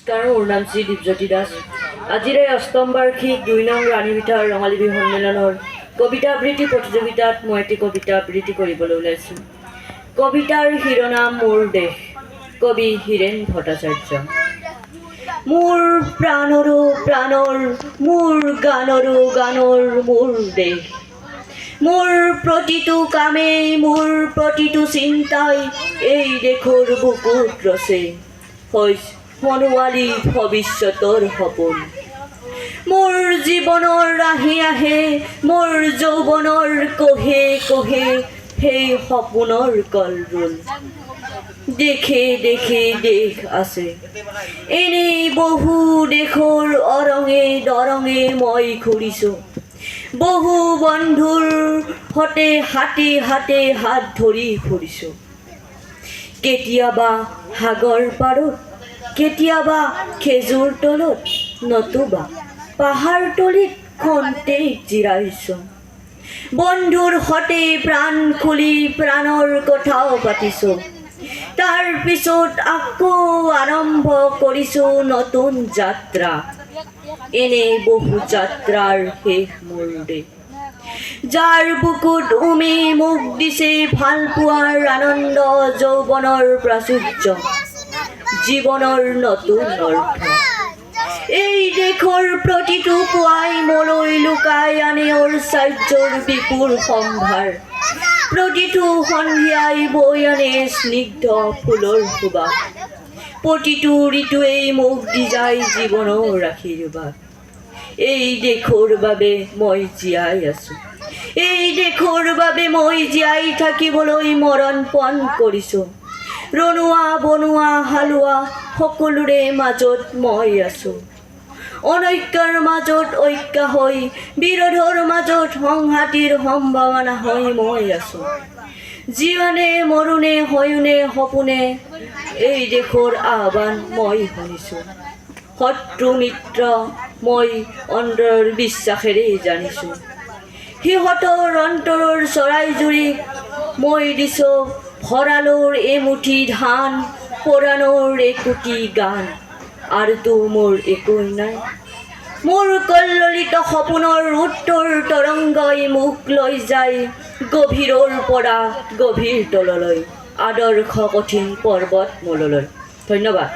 নমস্কাৰ, মোৰ নাম শ্ৰী দীপজ্যোতি দাস। আজিৰ এই অষ্টম বাৰ্ষিক ২ নং ৰাণীবিঠাৰ ৰঙালী বিহু সন্মিলনৰ কবিতা আবৃত্তি প্ৰতিযোগিতাত মই এটি কবিতা আবৃত্তি কৰিবলৈ ওলাইছোঁ। কবিতাৰ শিৰোনাম মোৰ দেশ, কবি হীৰেণ ভট্টাচাৰ্য। মোৰ প্ৰাণৰো প্ৰাণৰ, মোৰ গানৰো গানৰ মোৰ দেশ। মোৰ প্ৰতিটো কামেই, মোৰ প্ৰতিটো চিন্তাই এই দেশৰ বুকুত ৰচে সোণোৱালী ভৱিষ্যতৰ সপোন। মোৰ জীৱনৰ আহে আহে, মোৰ যৌৱনৰ কহে কহে সেই সপোনৰ কলৰোল। দেশে দেশে দেশ আছে, এনেই বহু দেশৰ অৰঙে দৰঙে মই ঘূৰিছোঁ। বহু বন্ধুৰ সতে হাতে হাতে হাত ধৰি ফুৰিছোঁ। কেতিয়াবা সাগৰ পাৰত, কেতিয়াবা খেজুৰ তলত, নতুবা পাহাৰ তলিত খন্তেক জিৰাইছোঁ। বন্ধুৰ সতে প্ৰাণ খুলি প্ৰাণৰ কথাও পাতিছোঁ। তাৰ পিছত আকৌ আৰম্ভ কৰিছোঁ নতুন যাত্ৰা। এনে বহু যাত্ৰাৰ শেষ মোৰ দেশ। যাৰ বুকুত উমি মোক দিছে ভাল পোৱাৰ আনন্দ, যৌৱনৰ প্ৰাচুৰ্য, জীৱনৰ নতুন অৰ্থ। এই দেশৰ প্ৰতিটো পুৱাই মোলৈ লুকাই আনে ঐশ্বৰ্যৰ বিপুল সম্ভাৰ। প্ৰতিটো সন্ধিয়াই বৈ আনে স্নিগ্ধ ফুলৰ সুবাস। প্ৰতিটো ঋতুৱেই মোক দি যায় জীৱনৰ আশীৰ্বাদ। এই দেশৰ বাবে মই জীয়াই আছোঁ, এই দেশৰ বাবে মই জীয়াই থাকিবলৈ মৰণ পণ কৰিছোঁ। ৰনোৱা বনোৱা হালোৱা সকলোৰে মাজত মই আছোঁ। অনৈক্যৰ মাজত ঐক্য হৈ, বিৰোধৰ মাজত সংহতিৰ সম্ভাৱনা হৈ মই আছোঁ। জীৱনে মৰণে হয়োনে সপোনে এই দেশৰ আহ্বান মই শুনিছোঁ। শত্ৰু মিত্ৰ মই অন্তৰৰ বিশ্বাসেৰে জানিছোঁ। সিহঁতৰ অন্তৰৰ চৰাইজুৰিক মই দিছোঁ ভঁৰালৰ এমুঠি ধান, পৰাণৰ একোটি গান। আৰুতো মোৰ একোৱেই নাই। মোৰ কল্লোলিত সপোনৰ উত্তৰ তৰংগই মোক লৈ যায় গভীৰৰ পৰা গভীৰ তললৈ, আদৰ্শ কঠিন পৰ্বত মূললৈ। ধন্যবাদ।